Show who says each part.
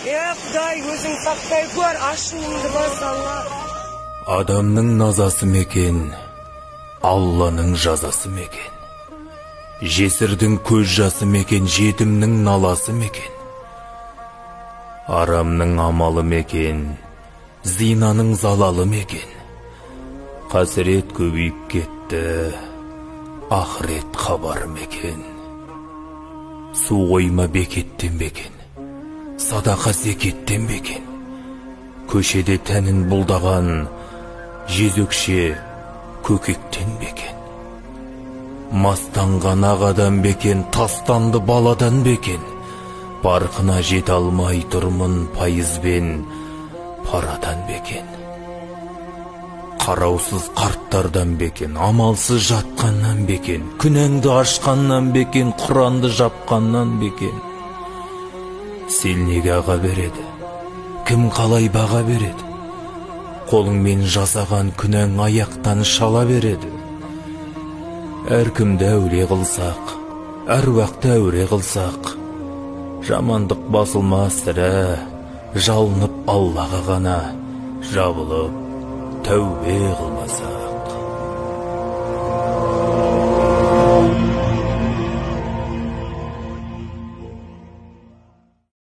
Speaker 1: Құдай өзің сақтай көр, ашуыңды бас Алла.
Speaker 2: Адамның назасы мекен, Алланың жазасы мекен. Жесірдің көз жасы мекен, жетімнің наласы мекен. Арамның амалы мекен, зинаның залалы мекен. Қасірет көбейіп кетті, ақырет хабар мекен. Су қойма бекеттен бекен, садақа зекеттен бекен. Көшеде тәнін бұлдаған, жезөкше көкектен бекен. Мастанған ағадан бекен, тастанды баладан бекен. Парқына жете алмай тұрмын пайызбен, парадан бекен. Қараусыз қарттардан бекен, амалсыз жатқаннан бекен. Күнәңді ашқаннан бекен, Құранды жапқаннан бекен. Сел неге аға береді, кім қалай баға береді? Қолыңмен жасаған күнәң аяқтан шала береді. Әркімді әуре қылсақ, әруақты әуре қылсақ, жамандық басылмас сірә, жалынып Аллаға ғана, жабылып тәубе қылмаса.